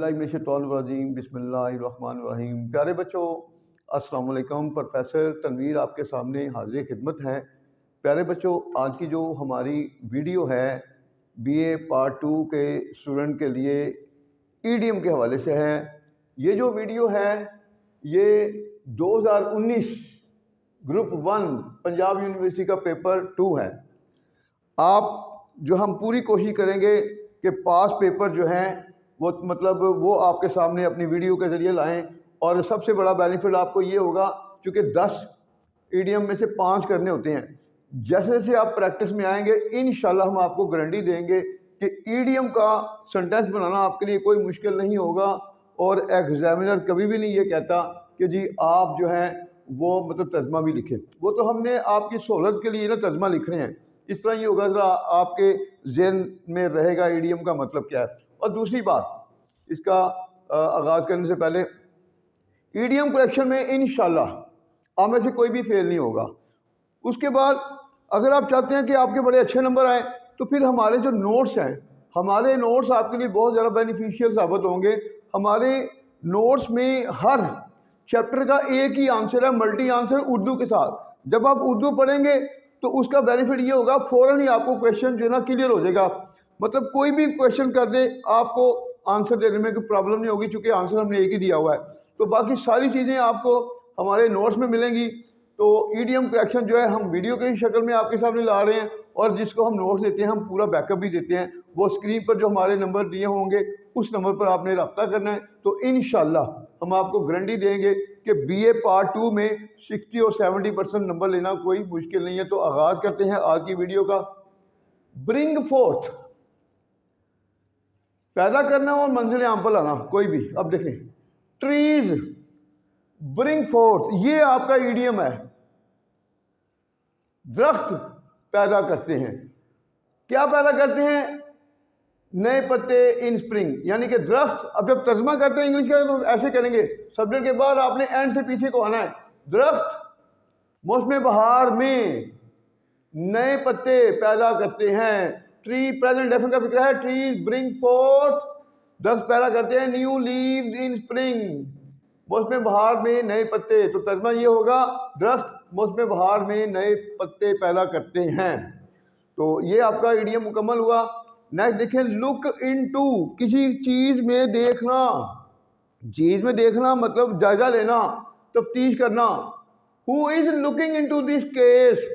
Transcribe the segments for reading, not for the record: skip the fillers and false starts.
औज़ुबिल्लाहिमिनश्शैतानिर्रजीम बिस्मिल्लाहिर्रहमानिर्रहीम। प्यारे बच्चों, अस्सलाम वालेकुम। प्रोफेसर तनवीर आपके सामने हाज़िर खिदमत है। प्यारे बच्चों, आज की जो हमारी वीडियो है बीए पार्ट 2 के स्टूडेंट के लिए ईडीएम के हवाले से है। ये जो वीडियो है ये 2019 ग्रुप 1 पंजाब यूनिवर्सिटी का पेपर 2 है। आप जो हम पूरी कोशिश करेंगे कि पास पेपर जो हैं वो आपके सामने अपनी वीडियो के ज़रिए लाएं। और सबसे बड़ा बेनिफिट आपको ये होगा क्योंकि 10 ईडीएम में से 5 करने होते हैं। जैसे जैसे आप प्रैक्टिस में आएंगे इंशाल्लाह हम आपको गारंटी देंगे कि ईडीएम का सेंटेंस बनाना आपके लिए कोई मुश्किल नहीं होगा। और एग्जामिनर कभी भी नहीं ये कहता कि जी आप जो है वो तर्जमा भी लिखें। वो तो हमने आपकी सहूलत के लिए ना तर्जमा लिख रहे हैं। इस तरह ये होगा, ज़रा आपके ज़हन में रहेगा ईडीएम का मतलब क्या है। और दूसरी बात, इसका आगाज़ करने से पहले ईडीएम करेक्शन में इंशाल्लाह आप में से कोई भी फेल नहीं होगा। उसके बाद अगर आप चाहते हैं कि आपके बड़े अच्छे नंबर आए तो फिर हमारे जो नोट्स हैं, हमारे नोट्स आपके लिए बहुत ज़्यादा बेनिफिशियल साबित होंगे। हमारे नोट्स में हर चैप्टर का एक ही आंसर है, मल्टी आंसर उर्दू के साथ। जब आप उर्दू पढ़ेंगे तो उसका बेनिफिट ये होगा फ़ौरन ही आपको क्वेश्चन जो है ना क्लियर हो जाएगा। मतलब कोई भी क्वेश्चन कर दे आपको आंसर देने में कोई प्रॉब्लम नहीं होगी क्योंकि आंसर हमने एक ही दिया हुआ है। तो बाकी सारी चीज़ें आपको हमारे नोट्स में मिलेंगी। तो ईडीएम करेक्शन जो है हम वीडियो की शक्ल में आपके सामने ला रहे हैं और जिसको हम नोट्स देते हैं हम पूरा बैकअप भी देते हैं। वो स्क्रीन पर जो हमारे नंबर दिए होंगे उस नंबर पर आपने रब्ता करना है। तो इंशाल्लाह हम आपको गारंटी देंगे कि बीए पार्ट 2 में 60 और 70% नंबर लेना कोई मुश्किल नहीं है। तो आगाज़ करते हैं आज की वीडियो का। ब्रिंग फोर्थ, पैदा करना और मंजिल आम पर लाना कोई भी। अब देखें, ट्रीज ब्रिंग फोर्थ, ये आपका ईडीएम है। दरख्त पैदा करते हैं। क्या पैदा करते हैं? नए पत्ते इन स्प्रिंग, यानी कि दरख्त। अब जब तर्जमा करते हैं इंग्लिश का तो ऐसे करेंगे, सब्जेक्ट के बाद आपने एंड से पीछे को आना है। दरख्त मौसम बहार में नए पत्ते पैदा करते हैं। ट्री प्रेजेंट डेफिनेट का फिक्र है। ट्रीज ब्रिंग फोर्थ, दरख्त पैदा करते हैं न्यू लीव्स इन स्प्रिंग, मौसम बहार में नए पत्ते। तो तर्जमा ये होगा, दरख्त मौसम बहार में नए पत्ते पैदा करते हैं। तो ये आपका ईडीएम मुकम्मल हुआ। नेक्स्ट देखें, लुक इनटू, किसी चीज़ में देखना। चीज़ में देखना मतलब जायजा लेना, तफ्तीश करना। Who is looking into this case,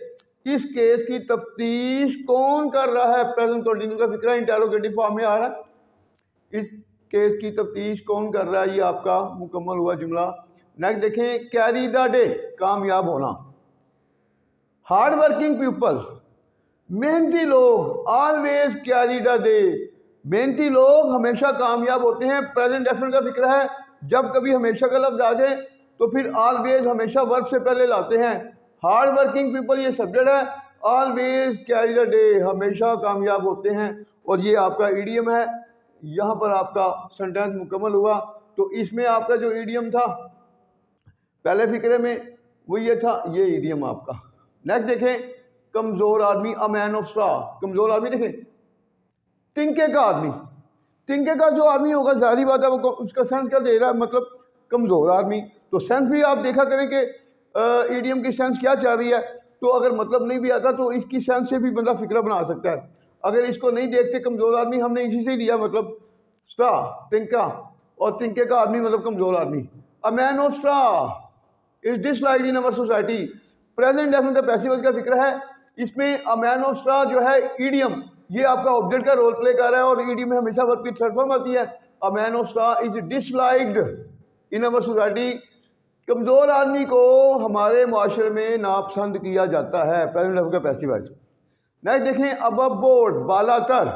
इस केस की तफ्तीश कौन कर रहा है? प्रेजेंट कंटिन्यू का फिक्र इंटेरोगेटिव फॉर्म में आ रहा है। इस केस की तफ्तीश कौन कर रहा है, ये आपका मुकम्मल हुआ जुमला। नेक्स्ट देखें, कैरी द डे, कामयाब होना। हार्ड वर्किंग पीपल, मेहनती लोग, ऑलवेज कैरी द डे, मेहनती लोग हमेशा कामयाब होते हैं। प्रेजेंट डेफिनेट का फिक्र है। जब कभी हमेशा का लफ्ज आ जाए तो फिर ऑलवेज हमेशा वर्ब से पहले लाते हैं। हार्ड वर्किंग पीपल ये सब्जेक्ट है, ऑलवेज कैरी द डे हमेशा कामयाब होते हैं। और ये आपका ईडीएम है। यहाँ पर आपका सेंटेंस मुकम्मल हुआ। तो इसमें आपका जो ईडीएम था पहले फिक्रे में वो ये था, ये ईडीएम आपका। नेक्स्ट देखें, कमजोर आदमी, अ मैन ऑफ स्ट्रा, कमजोर आदमी। देखें, तिनके का आदमी, तिनके का जो आदमी होगा जाहिर बात है वो उसका सेंस क्या दे रहा है, मतलब कमजोर आदमी। तो सेंस भी आप देखा करें कि ईडीएम की सेंस क्या चल रही है। तो अगर मतलब नहीं भी आता तो इसकी सेंस से भी बंदा फिक्र बना सकता है। अगर इसको नहीं देखते कमजोर आदमी, हमने इसी से ही लिया, मतलब स्ट्रा तिनका, और तिनके का आदमी मतलब कमजोर आदमी। A man of straw is disliked in our society, present definite का पैसिव का फिक्र है। इसमें अ मैन ऑफ स्ट्रा जो है ईडीएम, ये आपका ऑब्जेक्ट का रोल प्ले कर रहा है और ईडीएम में हमेशा वर्ब की थर्ड फॉर्म आती है। A man of straw is disliked in our society, कमजोर आदमी को हमारे मुआशरे में नापसंद किया जाता है। प्रेजेंट डेफिनेट का पैसिव वॉइस। नेक्स्ट देखें, अबव बोर्ड, बालातर।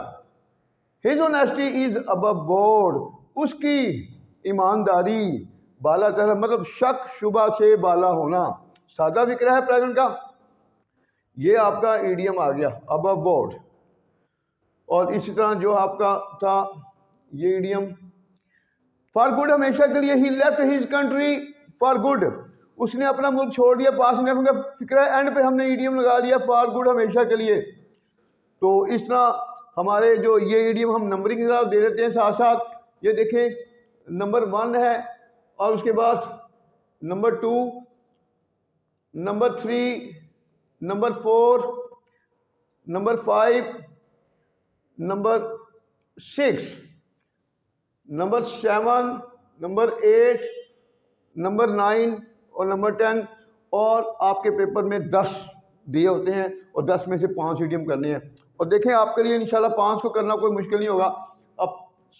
His honesty is above board, उसकी ईमानदारी बालातर मतलब शक शुबा से बाला होना। सादा फिक्र है प्रेजेंट का। ये आपका ईडीएम आ गया, अबव बोर्ड। और इसी तरह जो आपका था ये ईडीएम, फॉर गुड हमेशा के लिए। He left his country for good, उसने अपना मुल्क छोड़ दिया। पास का फिक्र है, एंड पे हमने ईडीएम लगा दिया फॉर गुड हमेशा के लिए। तो इस तरह हमारे जो ये ईडीएम हम नंबरिंग दे देते हैं साथ साथ। ये देखें, नंबर 1 है, और उसके बाद number 2, number 3, number 4, number 5, number 6, number 7, number 8, number 9 और नंबर 10। और आपके पेपर में 10 दिए होते हैं और 10 में से 5 ईडीएम करने हैं। और देखें आपके लिए इंशाल्लाह 5 को करना कोई मुश्किल नहीं होगा। अब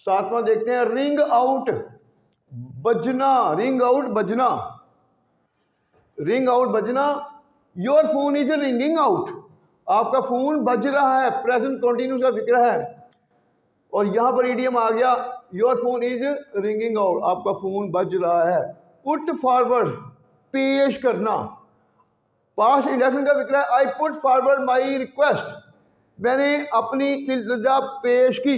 7वां देखते हैं, ring out Bazna. Ring out Bazna, ring out Bazna. Your phone is ringing out, आपका फोन बज रहा है, प्रेजेंट कंटिन्यूस का फिक्र है। और यहां पर ईडीएम आ गया, your phone is ringing out, आपका फोन बज रहा है। पुट फॉरवर्ड, पेश करना। पास्ट इंडेफिनिट का फिक्र है, I put forward my request, मैंने अपनी इल्तिजा पेश की।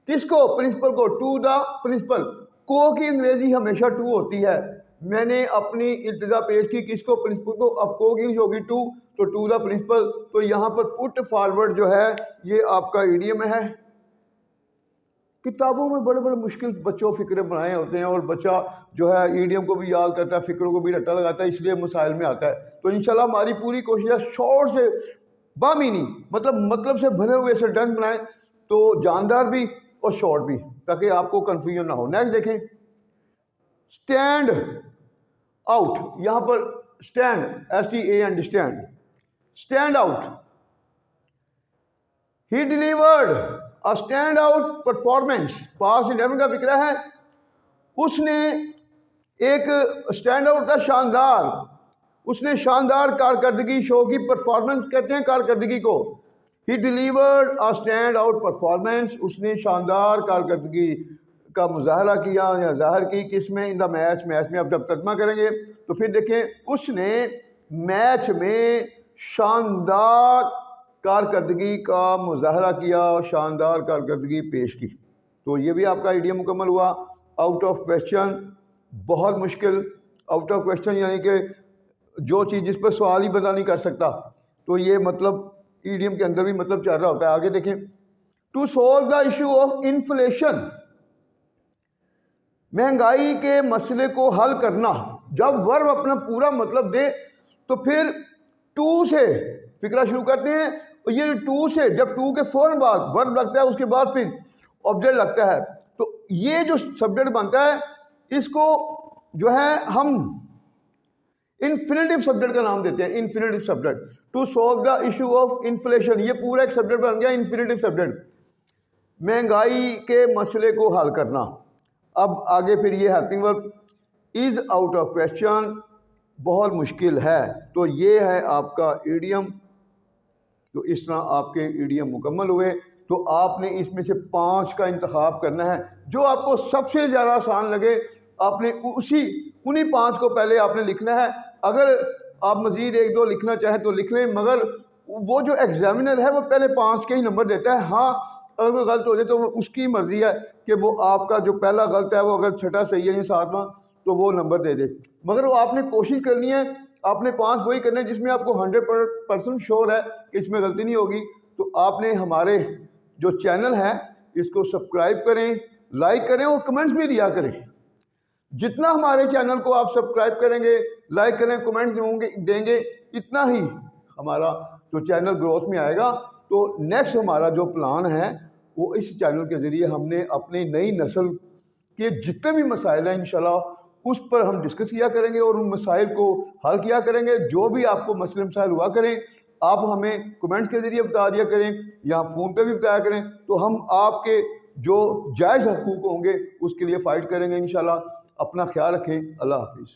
किसको? प्रिंसिपल को, टू द प्रिंसिपल। को की अंग्रेजी हमेशा टू होती है। मैंने अपनी इल्तिजा पेश की, किसको? प्रिंसिपल को। अब को की इंग्लिश होगी टू, तो टू द प्रिंसिपल। तो यहाँ पर पुट फॉरवर्ड जो है ये आपका ईडीएम है। किताबों में बड़े बड़े मुश्किल बच्चों फिक्रे बनाए होते हैं, और बच्चा जो है ईडीएम को भी याद करता है, फिक्रों को भी रट्टा लगाता है, इसलिए मसाइल में आता है। तो इंशाल्लाह हमारी पूरी कोशिश है शॉर्ट से बामीनी, मतलब से भरे हुए सेंटेंस बनाएं, तो जानदार भी और शॉर्ट भी, ताकि आपको कंफ्यूजन ना हो। नेक्स्ट देखें, स्टैंड आउट। यहां पर stand, STAND, stand, stand out. He delivered a stand out performance, past indefinite का फिक्र है, उसने एक स्टैंड आउट का शानदार, उसने शानदार कारकर्दगी शो की। परफॉर्मेंस कहते हैं कारकर्दगी को। He delivered a stand out performance, उसने शानदार कारकर्दगी का मुजाहरा किया या जाहिर की। किसमें? इन द मैच, मैच में। अब जब तर्जमा करेंगे तो फिर देखें, उसने मैच में शानदार कारकर्दगी का मुजाहरा किया, शानदार कारकर्दगी पेश की। तो ये भी आपका ईडीएम मुकम्मल हुआ। आउट ऑफ क्वेश्चन, बहुत मुश्किल। आउट ऑफ क्वेश्चन यानी कि जो चीज़ जिस पर सवाल ही बता नहीं कर सकता, तो ये मतलब ईडीएम के अंदर भी मतलब चल रहा होता है। आगे देखें, to solve the issue of inflation, महंगाई के मसले को हल करना। जब वर्ब अपना पूरा मतलब दे तो फिर टू से फिक्रा शुरू करते हैं। और ये टू से, जब टू के फौरन बाद वर्ब लगता है, उसके बाद फिर ऑब्जेक्ट लगता है, तो ये जो सब्जेक्ट बनता है इसको जो है हम इन्फिनेटिव सब्जेक्ट का नाम देते हैं। Infinitive subject. To solve the issue of inflation, ये पूरा एक सब्जेक्ट बन गया इन्फिनेटिव सब्जेक्ट, महंगाई के मसले को हल करना। अब आगे फिर ये helping verb, is out of question, बहुत मुश्किल है। तो ये है आपका ईडीएम। तो इस तरह आपके ईडीएम मुकम्मल हुए। तो आपने इसमें से 5 का इंतखाब करना है, जो आपको सबसे ज़्यादा आसान लगे। आपने उन्हीं 5 को पहले आपने लिखना है। अगर आप मज़ीद 1-2 लिखना चाहें तो लिख लें, मगर वो जो एग्जामिनर है वो पहले 5 के ही नंबर देता है। हाँ, अगर कोई गलत हो जाए तो उसकी मर्जी है कि वो आपका जो पहला गलत है वो अगर छठा सही है या 7वां तो वो नंबर दे दे। मगर वो आपने कोशिश करनी है, आपने 5 वही करने हैं जिसमें आपको 100% श्योर है कि इसमें गलती नहीं होगी। तो आपने हमारे जो चैनल है इसको सब्सक्राइब करें, लाइक करें और कमेंट्स भी दिया करें। जितना हमारे चैनल को आप सब्सक्राइब करेंगे, लाइक करें, कमेंट देंगे, इतना ही हमारा जो चैनल ग्रोथ में आएगा। तो नेक्स्ट हमारा जो प्लान है वो इस चैनल के ज़रिए हमने अपनी नई नस्ल के जितने भी मसाइल हैं इंशाल्लाह उस पर हम डिस्कस किया करेंगे और उन मसाइल को हल किया करेंगे। जो भी आपको मसले मसाइल हुआ करें, आप हमें कमेंट्स के ज़रिए बता दिया करें या फ़ोन पे भी बताया करें, तो हम आपके जो जायज़ हकूक़ होंगे उसके लिए फ़ाइट करेंगे इंशाल्लाह। अपना ख्याल रखें। अल्लाह हाफिज़।